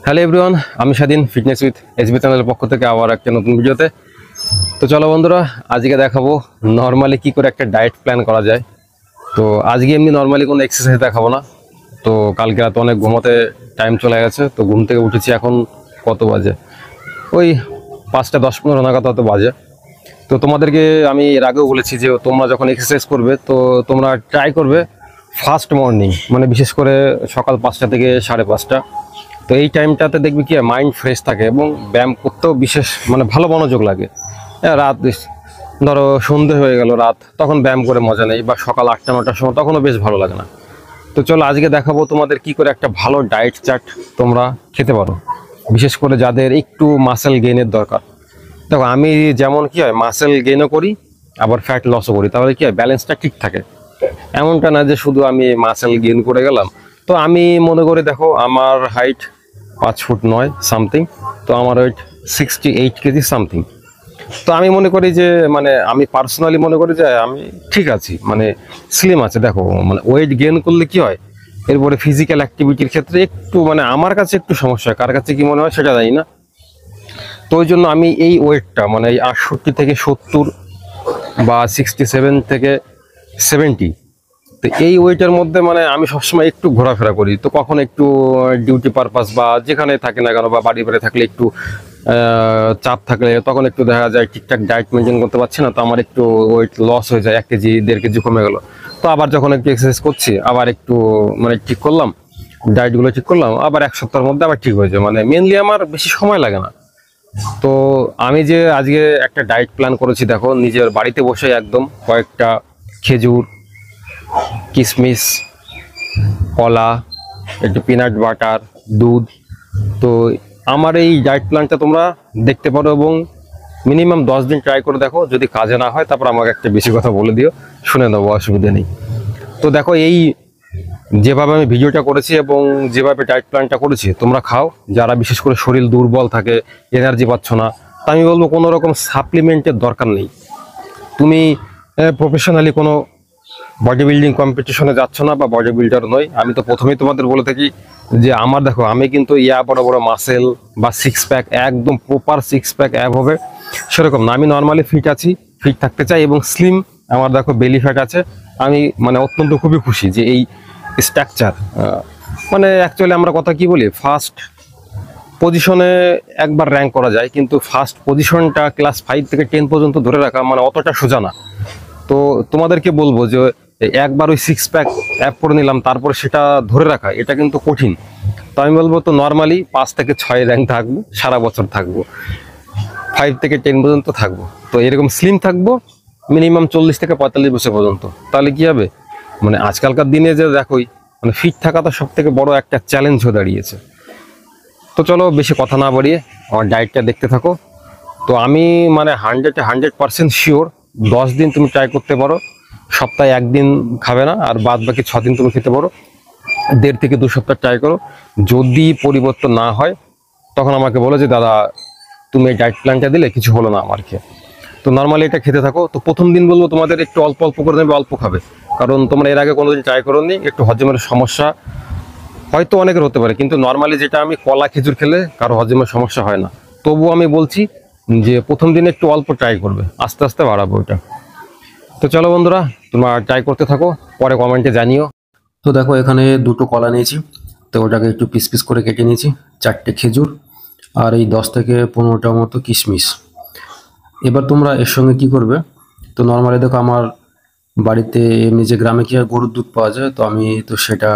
Hello everyone, আমি স্বাধীন fitness with SB চ্যানেলের পক্ষ থেকে আবার একটা নতুন ভিডিওতে। তো চলো বন্ধুরা, আজকে দেখাবো নর্মালি কি করে একটা ডায়েট প্ল্যান করা যায়। তো আজকে এমনি নর্মালি কোনো এক্সারসাইজ দেখাবো না। তো কালকে রাতে অনেক ঘুমোতে টাইম চলে গেছে, তো ঘুম থেকে উঠেছি এখন কত বাজে, ওই 5টা 10-15 নাগাদ হয়তো বাজে। তো তোমাদেরকে আমি এর আগেও বলেছি যে তোমরা যখন এক্সারসাইজ করবে তো তোমরা ট্রাই করবে ফার্স্ট মর্নিং, মানে বিশেষ করে সকাল 5টা থেকে 5:30। তো এই টাইমটাতে দেখবি কি মাইন্ড ফ্রেশ থাকে এবং ব্যায়াম করতেও বিশেষ মানে ভালো মনোযোগ লাগে। রাত ধরো সন্ধে হয়ে গেল, রাত তখন ব্যায়াম করে মজা নেই, বা সকাল 8টা-9টার সময় তখনও বেশ ভালো লাগে না। তো চলো আজকে দেখাবো তোমাদের কি করে একটা ভালো ডায়েট চার্ট তোমরা খেতে পারো, বিশেষ করে যাদের একটু মাসেল গেইনের দরকার। দেখো আমি যেমন কি হয় মাসেল গেইনও করি আবার ফ্যাট লসও করি, তাহলে কি হয় ব্যালেন্সটা ঠিক থাকে। এমনটা না যে শুধু আমি মাসেল গেইন করে গেলাম। তো আমি মনে করি দেখো আমার হাইট 5 ফুট 9 সামথিং, তো আমার ওয়েট 68 কেজি সামথিং। তো আমি মনে করি যে মানে আমি পার্সোনালি মনে করি যে আমি ঠিক আছি, মানে স্লিম আছে। দেখো মানে ওয়েট গেইন করলে কি হয়, এরপরে ফিজিক্যাল অ্যাক্টিভিটির ক্ষেত্রে একটু মানে আমার কাছে একটু সমস্যা হয়, কার কাছে কি মনে হয় সেটা জানি না। তো ওই জন্য আমি এই ওয়েটটা মানে এই 68 থেকে 70 বা 67 থেকে 70, তো এই ওয়েটের মধ্যে মানে আমি সবসময় একটু ঘোরাফেরা করি। তো কখন একটু ডিউটি পারপাস বা যেখানে থাকে না কেন, বা বাড়ি বাড়ি থাকলে একটু চাপ থাকলে তখন একটু দেখা যায় ঠিকঠাক ডায়েট মেনটেন করতে পারছি না, তো আমার একটু ওয়েট লস হয়ে যায়, 1 কেজি 1.5 কেজি কমে গেল। তো আবার যখন একটু এক্সারসাইজ করছি আবার একটু মানে ঠিক করলাম, ডায়েটগুলো ঠিক করলাম, আবার 1 সপ্তাহের মধ্যে আবার ঠিক হয়ে যায়। মানে মেনলি আমার বেশি সময় লাগে না। তো আমি যে আজকে একটা ডায়েট প্ল্যান করেছি, দেখো নিজের বাড়িতে বসে একদম কয়েকটা খেজুর, কিশমিশ, কলা, একটু পিনাট বাটার, দুধ। তো আমার এই ডায়েট প্ল্যানটা তোমরা দেখতে পারো এবং মিনিমাম 10 দিন ট্রাই করে দেখো। যদি কাজে না হয় তারপর আমাকে একটা বেশি কথা বলে দিও, শুনে নেবো, অসুবিধা নেই। তো দেখো এই যেভাবে আমি ভিডিওটা করেছি এবং যেভাবে ডায়েট প্ল্যানটা করেছি তোমরা খাও। যারা বিশেষ করে শরীর দুর্বল থাকে, এনার্জি পাচ্ছ না, তা আমি বলবো কোনো রকম সাপ্লিমেন্টের দরকার নেই। তুমি প্রফেশনালি কোনো বডি বিল্ডিং কম্পিটিশনে যাচ্ছ না বা বডি বিল্ডার নই। আমি তো প্রথমেই তোমাদের বলে থাকি যে আমার দেখো আমি কিন্তু বড় বড় মাসেল বা 6 প্যাক, একদম প্রপার 6 প্যাক অ্যাব হবে সেরকম না। আমি নর্মালি ফিট আছি, ফিট থাকতে চাই এবং স্লিম। আমার দেখো বেলি ফ্যাট আছে। আমি মানে অত্যন্ত খুবই খুশি যে এই স্ট্রাকচার, মানে অ্যাকচুয়ালি আমরা কথা কি বলি, ফার্স্ট পজিশনে একবার র্যাঙ্ক করা যায়, কিন্তু ফার্স্ট পজিশনটা ক্লাস 5 থেকে 10 পর্যন্ত ধরে রাখা মানে অতটা সোজা না। তো তোমাদেরকে বলবো যে একবার ওই 6 প্যাক অ্যাপ করে নিলাম, তারপর সেটা ধরে রাখা এটা কিন্তু কঠিন। তো আমি বলবো তো নর্মালি 5 থেকে 6 র্যাঙ্ক থাকবো, সারা বছর থাকবো, 5 থেকে 10 পর্যন্ত থাকবো। তো এরকম স্লিম থাকবো মিনিমাম 40 থেকে 45 বছর পর্যন্ত। তাহলে কি হবে, মানে আজকালকার দিনে যে দেখোই মানে ফিট থাকাটা সব থেকে বড় একটা চ্যালেঞ্জ হয়ে দাঁড়িয়েছে। তো চলো বেশি কথা না বাড়িয়ে আমার ডায়েটটা দেখতে থাকো। তো আমি মানে 100% শিওর 10 দিন তুমি ট্রাই করতে পারো। সপ্তাহে 1 দিন খাবে না, আর বাদ বাকি 6 দিন তুমি খেতে পারো। 1.5 থেকে 2 সপ্তাহ ট্রাই করো। যদি পরিবর্তন না হয় তখন আমাকে বলো যে দাদা তুমি এই ডায়েট প্ল্যানটা দিলে কিছু হলো না আমার খেয়ে। তো নর্মালি এটা খেতে থাকো। তো প্রথম দিন বলবো তোমাদের একটু অল্প অল্প করে নেবে, অল্প খাবে, কারণ তোমরা এর আগে কোনোদিন ট্রাই করোনি। একটু হজমের সমস্যা হয়তো অনেকের হতে পারে, কিন্তু নর্মালি যেটা আমি কলা খেজুর খেলে কারো হজমের সমস্যা হয় না। তবুও আমি বলছি যে প্রথম দিনে একটু অল্প ট্রাই করবে, আস্তে আস্তে বাড়াবো ওইটা। তো চলো বন্ধুরা, তোমরা ট্রাই করতে থাকো, পরে কমেন্টে জানিও। তো দেখো এখানে 2টো কলা নিয়েছি, তো ওটাকে একটু পিস পিস করে কেটে নিয়েছি, 4টে খেজুর, আর এই 10 থেকে 15টা মতো কিশমিশ। এবার তোমরা এর সঙ্গে কি করবে, তো নর্মালি দেখো আমার বাড়িতে এমনি যে গ্রামে কি আর গরুর দুধ পাওয়া যায়, তো আমি তো সেটা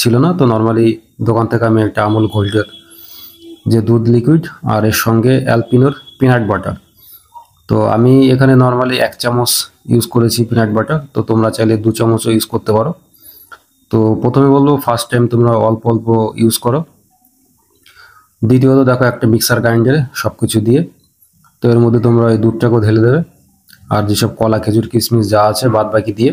ছিল না। তো নর্মালি দোকান থেকে আমি একটা আমুল গোল্ডের যে দুধ লিকুইড, আর এর সঙ্গে অ্যালপিনোর পিনাট বাটার। তো আমি এখানে নর্মালি 1 চামচ ইউজ করেছি পিনাট বাটার, তো তোমরা চাইলে 2 চামচও ইউজ করতে পারো। তো প্রথমে বলবো ফার্স্ট টাইম তোমরা অল্প অল্প ইউজ করো। দ্বিতীয়ত দেখো একটা মিক্সার গ্রাইন্ডারে সব কিছু দিয়ে, তো এর মধ্যে তোমরা এই দুধটাকেও ঢেলে দেবে, আর যেসব কলা খেজুর কিশমিশ যা আছে বাদ বাকি দিয়ে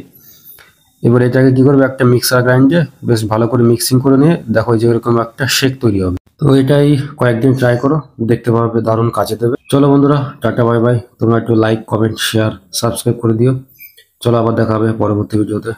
এবার এটাকে কি করবে, একটা মিক্সার গ্রাইন্ডে বেশ ভালো করে মিক্সিং করে নিয়ে দেখো যে এরকম একটা শেক তৈরি হবে। তো এটাই কয়েকদিন ট্রাই করো, দেখতে পাবে দারুণ কাজে দেবে। চলো বন্ধুরা, টাটা বাই বাই। তোমরা একটু লাইক কমেন্ট শেয়ার সাবস্ক্রাইব করে দিও। চলো আবার দেখা হবে পরবর্তী ভিডিওতে।